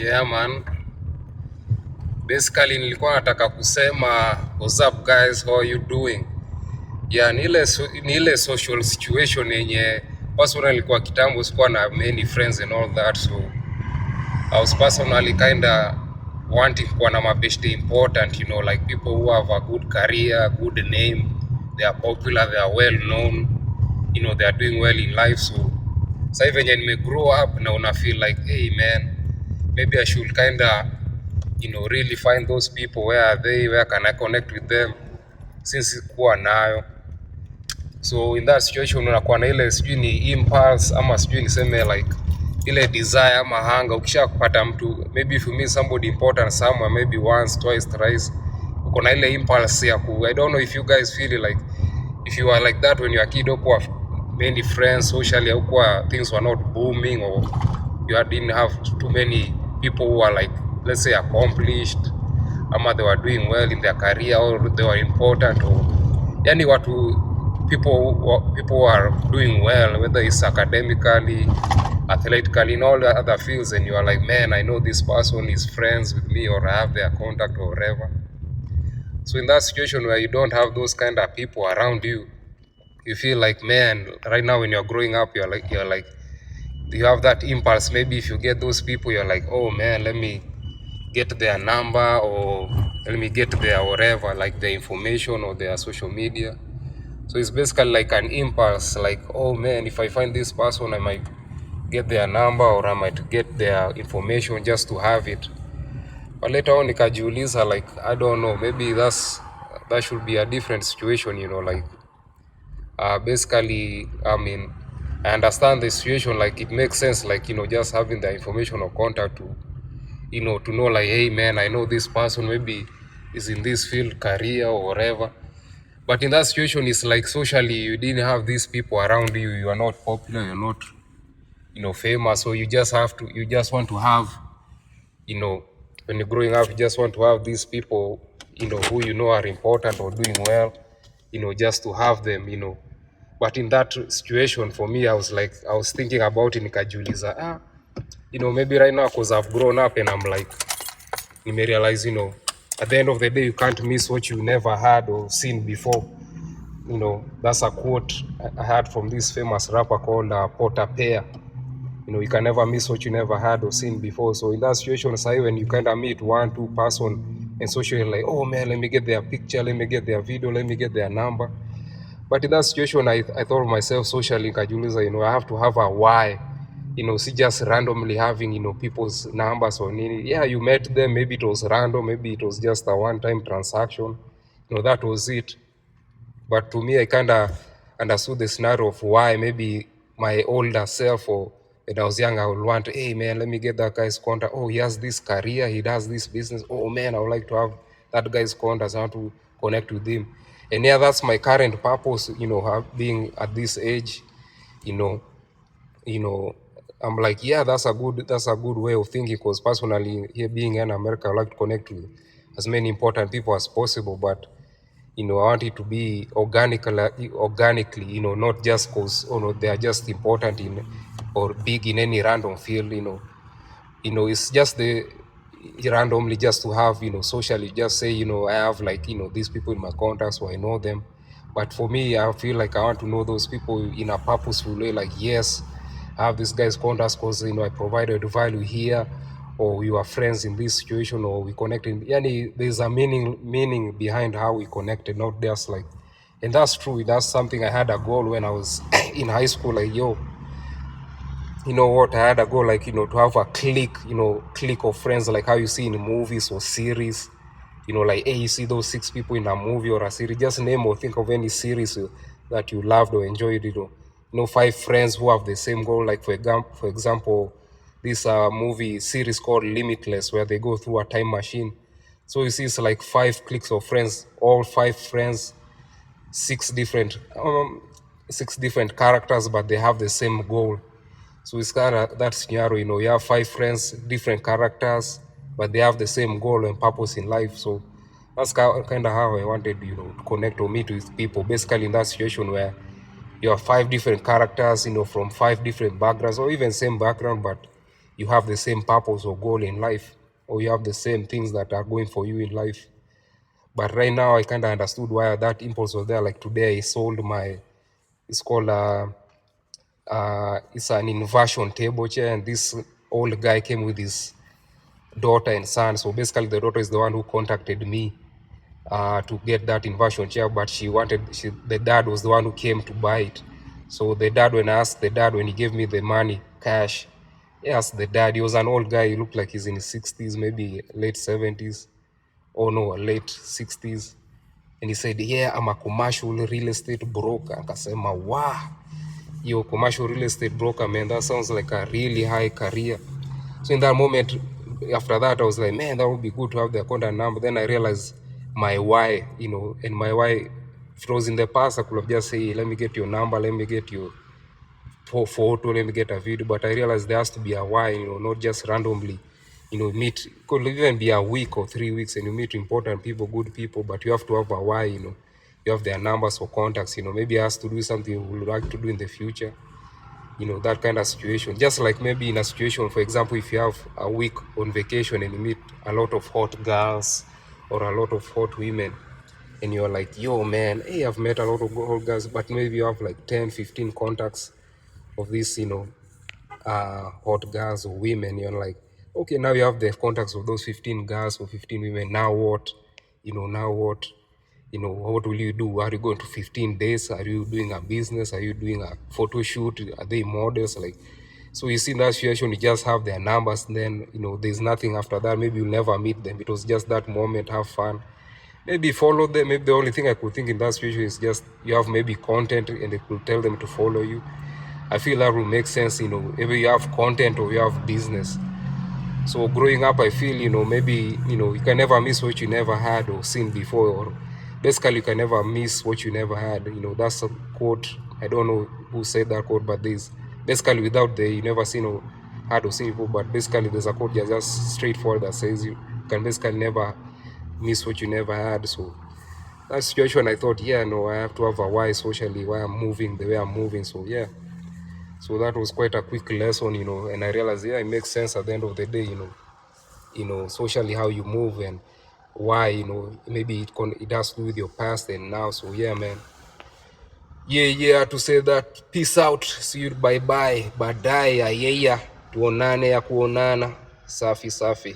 Yeah man, basically nilikuwa nataka kusema what's up guys, how are you doing? Yeah, ni ile social situation yenye personally kwa kitambo sikuwa na many friends and all that, so I was personally kinda wanting kuwa na mabeshte important, like people who have a good career, good name, they are popular, they are well known, they are doing well in life. So sasa hivi venye nime grow up na una feel like hey man, maybe I should kinda really find those people, where are they, where can I connect with them, since kuwa nayo. So in that situation unakuwa na ile sijui ni impulse ama sijui niseme like ile desire ama hanga. Ukisha kupata mtu, maybe if you meet somebody important somewhere, maybe once, twice, thrice, uko na ile impulse ya I don't know if you guys feel like if you are like that when you are kid, uko many friends socially, uko things were not booming, or you didn't have too many people who are like, let's say, accomplished, ama they were doing well in their career, or they were important, or yani watu people who are doing well, whether it's academically, athletically, in all the other fields, and you are like, man, I know this person is friends with me, or I have their contact or whatever. So in that situation where you don't have those kind of people around you, you feel like, man, right now when you're growing up, you're like you have that impulse. Maybe if you get those people, you're like, oh man, let me get their number, or let me get their whatever, like their information or their social media. So it's basically like an impulse, like, oh man, if I find this person, I might get their number, or I might get their information just to have it. But later on nikajiuliza, like, I don't know, maybe that should be a different situation, like basically, I mean, I understand the situation, like it makes sense, like, just having the information or contact to to know like, hey man, I know this person maybe is in this field, career or whatever. But in that situation, it's like socially you didn't have these people around you, you are not popular, you're not famous, so you just want to have, when you're growing up, you just want to have these people, who are important or doing well, just to have them. But in that situation, for me, I was thinking about it, nikajiuliza, maybe right now, because I've grown up and I'm like, you realize, at the end of the day, you can't miss what you never had or seen before. That's a quote I heard from this famous rapper called Porter Pear. You can never miss what you never had or seen before. So in that situation, say when you kind of meet one, two person and socially, like, oh man, let me get their picture, let me get their video, let me get their number. But in that situation, I thought of myself socially, kajiuliza, I have to have a why. See, just randomly having, people's numbers or nini. Yeah, you met them, maybe it was random, maybe it was just a one-time transaction. That was it. But to me, I kind of understood the scenario of why maybe my older self, or when I was young, I would want, hey man, let me get that guy's contact. Oh, he has this career, he does this business. Oh man, I would like to have that guy's contact. I want to connect with him. And yeah, that's my current purpose, being at this age, you know, I'm like, yeah, that's a good way of thinking, because personally, here being in America, I would like to connect with as many important people as possible. But I want it to be organically, not just because they are just important in or big in any random field. It's just the randomly just to have, socially, just say, I have like, these people in my contacts, so I know them. But for me, I feel like I want to know those people in a purposeful way, like, yes, I have this guy's contacts because, I provided value here, or we were friends in this situation, or we connected. Yani, there's a meaning behind how we connected, not just like, and that's true. That's something I had a goal when I was in high school, like, yo, you know what, I had a goal, like, to have a clique of friends, like how you see in movies or series, like, hey, you see those 6 people in a movie or a series, just name or think of any series that you loved or enjoyed, 5 friends who have the same goal, like for example, this movie series called Limitless, where they go through a time machine. So you see, it's like 5 cliques of friends, all 5 friends, 6 different characters, but they have the same goal. So it's kind of that scenario, you have 5 friends, different characters, but they have the same goal and purpose in life. So that's kind of how I wanted, to connect or meet with people. Basically, in that situation where you have 5 different characters, from 5 different backgrounds, or even same background, but you have the same purpose or goal in life, or you have the same things that are going for you in life. But right now I kind of understood why that impulse was there. Like today I sold my, it's called it's an inversion table chair, and this old guy came with his daughter and son. So basically the daughter is the one who contacted me to get that inversion chair, but the dad was the one who came to buy it. So the dad, when I asked the dad, when he gave me the money cash, I asked the dad, he was an old guy, he looked like he's in his 60s, maybe late 70s, or no, late 60s. And he said, yeah, I'm a commercial real estate broker. Akasema, wow, you're a commercial real estate broker, man, that sounds like a really high career. So in that moment, after that, I was like, man, that would be good to have their contact number. Then I realized my why, and my why, if it was in the past, I could have just said, let me get your number, let me get your photo, let me get a video. But I realized there has to be a why, not just randomly, meet. It could even be a week or 3 weeks and you meet important people, good people, but you have to have a why, you have their numbers or contacts, maybe it has to do something you would like to do in the future. That kind of situation. Just like maybe in a situation, for example, if you have a week on vacation and you meet a lot of hot girls or a lot of hot women, and you're like, yo, man, hey, I've met a lot of hot girls, but maybe you have like 10, 15 contacts of these, hot girls or women. You're like, okay, now you have the contacts of those 15 girls or 15 women. Now what? Now what? What will you do? Are you going to 15 days? Are you doing a business? Are you doing a photo shoot? Are they models? Like, so you see in that situation, you just have their numbers. And then, there's nothing after that. Maybe you'll never meet them. It was just that moment, have fun. Maybe follow them. Maybe the only thing I could think in that situation is just you have maybe content and it will tell them to follow you. I feel that will make sense, either you have content or you have business. So growing up, I feel, maybe, you can never miss what you never had or seen before, or basically you can never miss what you never had. That's a quote. I don't know who said that quote, but there's basically without the you never seen or had or seen before, but basically there's a quote just straightforward that says you can basically never miss what you never had. So that situation, I thought, yeah, no, I have to have a why socially, why I'm moving the way I'm moving. So yeah. So that was quite a quick lesson, and I realized, yeah, it makes sense at the end of the day, socially how you move and why, maybe it has to do with your past and now. So yeah, man. Yeah, to say that, peace out, see you, bye bye, baadaye, yeah, tuonane ya kuonana, safi.